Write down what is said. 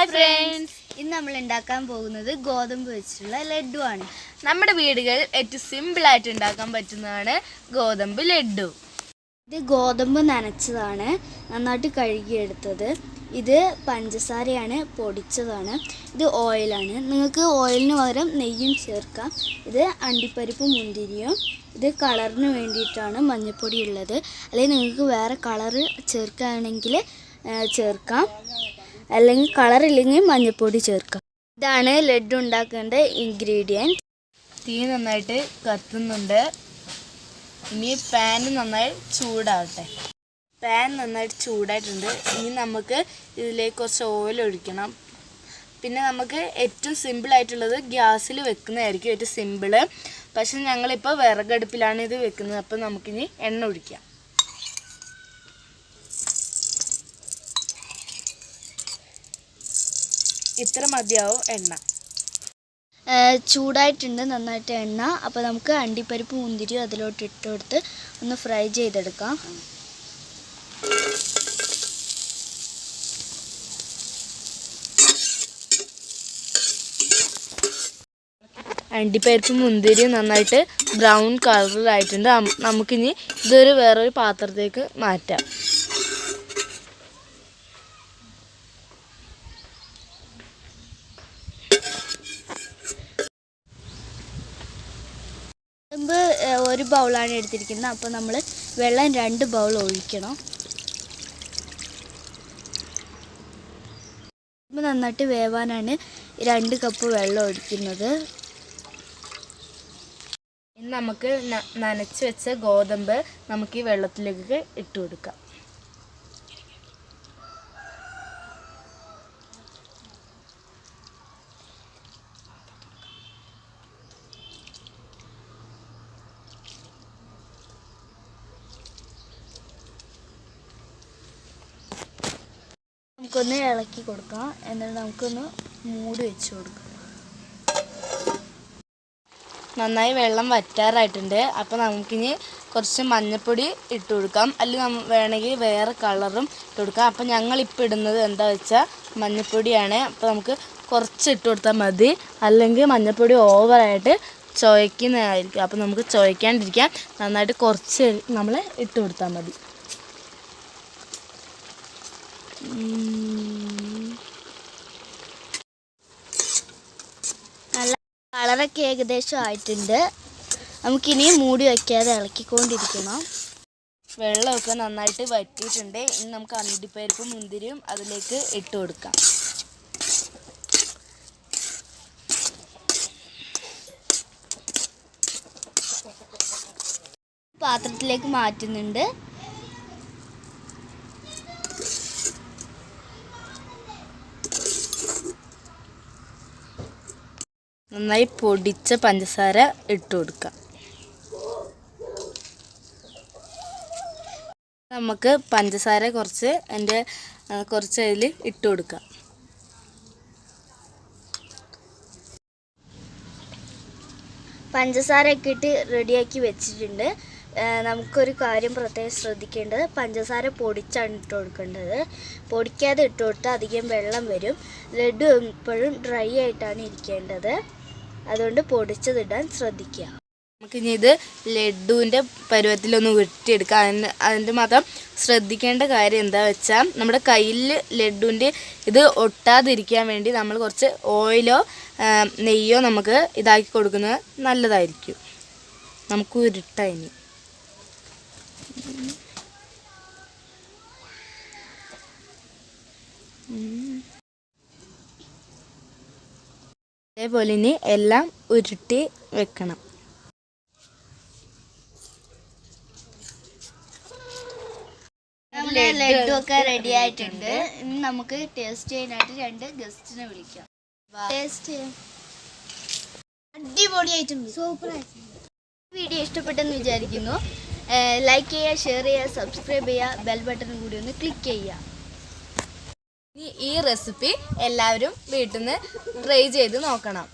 Hi friends, ഇന്ന് നമ്മൾ ഉണ്ടാക്കാൻ പോകുന്നത് ഗോതമ്പ് വെച്ചുള്ള ലഡു ആണ്. നമ്മുടെ വീടുകളിൽ ഏറ്റവും സിമ്പിളായിട്ട് ഉണ്ടാക്കാൻ പറ്റുന്നതാണ് ഗോതമ്പ് ലഡു. ഇത് ഗോതമ്പ് നനച്ചതാണ്, നന്നായിട്ട് കഴുകിയെടുത്തത്. ഇത് പഞ്ചസാരയാണ്, പൊടിച്ചതാണ്. ഇത് ഓയിലാണ്. നിങ്ങൾക്ക് ഓയിലിന് പകരം നെയ്യും ചേർക്കാം. ഇത് അണ്ടിപ്പരിപ്പും മുന്തിരിയും. ഇത് കളറിന് വേണ്ടിയിട്ടാണ് മഞ്ഞൾപ്പൊടി ഉള്ളത്. അല്ലെങ്കിൽ നിങ്ങൾക്ക് വേറെ കളറ് ചേർക്കുകയാണെങ്കിൽ ചേർക്കാം, അല്ലെങ്കിൽ കളറില്ലെങ്കിൽ മഞ്ഞൾപ്പൊടി ചേർക്കാം. ഇതാണ് ലഡു ഉണ്ടാക്കേണ്ട ഇൻഗ്രീഡിയൻറ്റ്. തീ നന്നായിട്ട് കത്തുന്നുണ്ട്. ഇനി പാൻ നന്നായി ചൂടാവട്ടെ. പാൻ നന്നായിട്ട് ചൂടായിട്ടുണ്ട്. ഇനി നമുക്ക് ഇതിലേക്ക് കുറച്ച് ഓയിൽ ഒഴിക്കണം. പിന്നെ നമുക്ക് ഏറ്റവും സിമ്പിളായിട്ടുള്ളത് ഗ്യാസിൽ വെക്കുന്നതായിരിക്കും ഏറ്റവും സിമ്പിള്. പക്ഷെ ഞങ്ങളിപ്പോൾ വിറകടുപ്പിലാണ് ഇത് വെക്കുന്നത്. അപ്പോൾ നമുക്കിനി എണ്ണ ഒഴിക്കാം. ഇത്ര മതിയാവും എണ്ണ. ചൂടായിട്ടുണ്ട് നന്നായിട്ട് എണ്ണ. അപ്പോൾ നമുക്ക് അണ്ടിപ്പരിപ്പ് മുന്തിരിയും അതിലോട്ട് ഇട്ട് കൊടുത്ത് ഒന്ന് ഫ്രൈ ചെയ്തെടുക്കാം. അണ്ടിപ്പരിപ്പ് മുന്തിരി നന്നായിട്ട് ബ്രൗൺ കളറിലായിട്ടുണ്ട്. നമുക്കിനി ഇതൊരു വേറൊരു പാത്രത്തേക്ക് മാറ്റാം. ഗോതമ്പ് ഒരു ബൗളാണ് എടുത്തിരിക്കുന്നത്. അപ്പോൾ നമ്മൾ വെള്ളം 2 ബൗൾ ഒഴിക്കണം. നന്നായിട്ട് വേവാനാണ് 2 കപ്പ് വെള്ളം ഒഴിക്കുന്നത്. ഇനി നമുക്ക് നനച്ച് വെച്ച ഗോതമ്പ് നമുക്ക് ഈ വെള്ളത്തിലേക്ക് ഇട്ട് കൊടുക്കാം. നമുക്കൊന്ന് ഇളക്കി കൊടുക്കാം. എന്നിട്ട് നമുക്കൊന്ന് മൂടി വെച്ച് കൊടുക്കാം. നന്നായി വെള്ളം വറ്റാറായിട്ടുണ്ട്. അപ്പോൾ നമുക്കിനി കുറച്ച് മഞ്ഞൾപ്പൊടി ഇട്ട് കൊടുക്കാം. അല്ലെങ്കിൽ വേണമെങ്കിൽ വേറെ കളറും ഇട്ട് കൊടുക്കാം. അപ്പോൾ ഞങ്ങളിപ്പോൾ ഇടുന്നത് എന്താ വെച്ചാൽ മഞ്ഞൾപ്പൊടിയാണ്. അപ്പോൾ നമുക്ക് കുറച്ച് ഇട്ട് കൊടുത്താൽ മതി. അല്ലെങ്കിൽ മഞ്ഞൾപ്പൊടി ഓവറായിട്ട് ചുവയ്ക്കുന്നതായിരിക്കും. അപ്പോൾ നമുക്ക് ചുവയ്ക്കാണ്ടിരിക്കാൻ നന്നായിട്ട് കുറച്ച് നമ്മൾ ഇട്ട് കൊടുത്താൽ മതി. നല്ല കളറൊക്കെ ഏകദേശം ആയിട്ടുണ്ട്. നമുക്കിനി മൂടി വയ്ക്കാതെ ഇളക്കിക്കൊണ്ടിരിക്കണം. വെള്ളമൊക്കെ നന്നായിട്ട് വറ്റിയിട്ടുണ്ട്. ഇനി നമുക്ക് അണ്ടിപ്പരിപ്പും മുന്തിരിയും അതിലേക്ക് ഇട്ട് കൊടുക്കാം. പാത്രത്തിലേക്ക് മാറ്റുന്നുണ്ട്. നന്നായി പൊടിച്ച പഞ്ചസാര ഇട്ട് കൊടുക്കാം. നമുക്ക് പഞ്ചസാര കുറച്ച് അതിൽ ഇട്ട് കൊടുക്കാം. പഞ്ചസാരയൊക്കെ ഇട്ട് റെഡിയാക്കി വെച്ചിട്ടുണ്ട്. നമുക്കൊരു കാര്യം പ്രത്യേകം ശ്രദ്ധിക്കേണ്ടത്, പഞ്ചസാര പൊടിച്ചാണ് ഇട്ട് കൊടുക്കേണ്ടത്. പൊടിക്കാതെ ഇട്ട് കൊടുത്താൽ അധികം വെള്ളം വരും. ലഡു എപ്പോഴും ഡ്രൈ ആയിട്ടാണ് ഇരിക്കേണ്ടത്. അതുകൊണ്ട് പൊടിച്ചതിടാൻ ശ്രദ്ധിക്കുക. നമുക്കിനി ഇത് ലഡുവിൻ്റെ പരുവത്തിലൊന്ന് ഉരുട്ടിയെടുക്കാം. അതിൻ്റെ മാത്രം ശ്രദ്ധിക്കേണ്ട കാര്യം എന്താ വെച്ചാൽ നമ്മുടെ കയ്യിൽ ലഡുവിൻ്റെ ഇത് ഒട്ടാതിരിക്കാൻ വേണ്ടി നമ്മൾ കുറച്ച് ഓയിലോ നെയ്യോ നമുക്ക് ഇതാക്കി കൊടുക്കുന്നത് നല്ലതായിരിക്കും. നമുക്ക് ഉരുട്ടാം. ഇനി അതേപോലെ ഇനി എല്ലാം ഉരുട്ടി വെക്കണം. നമ്മുടെ ലഡു ഒക്കെ റെഡി ആയിട്ടുണ്ട്. ഇനി നമുക്ക് ടേസ്റ്റ് ചെയ്യാനായിട്ട് 2 ഗസ്റ്റിനെ വിളിക്കാം. ടേസ്റ്റ് ചെയ്യാം. അടിപൊളിയായിട്ടുണ്ട്, സൂപ്പർ ആയിട്ടുണ്ട്. വീഡിയോ ഇഷ്ടപ്പെട്ടെന്ന് വിചാരിക്കുന്നു. ലൈക്ക് ചെയ്യുക, ഷെയർ ചെയ്യുക, സബ്സ്ക്രൈബ് ചെയ്യുക, ബെൽ ബട്ടണും കൂടി ഒന്ന് ക്ലിക്ക് ചെയ്യുക. ഈ റെസിപ്പി എല്ലാവരും വീട്ടിൽ നിന്ന് ട്രൈ ചെയ്ത് നോക്കണം.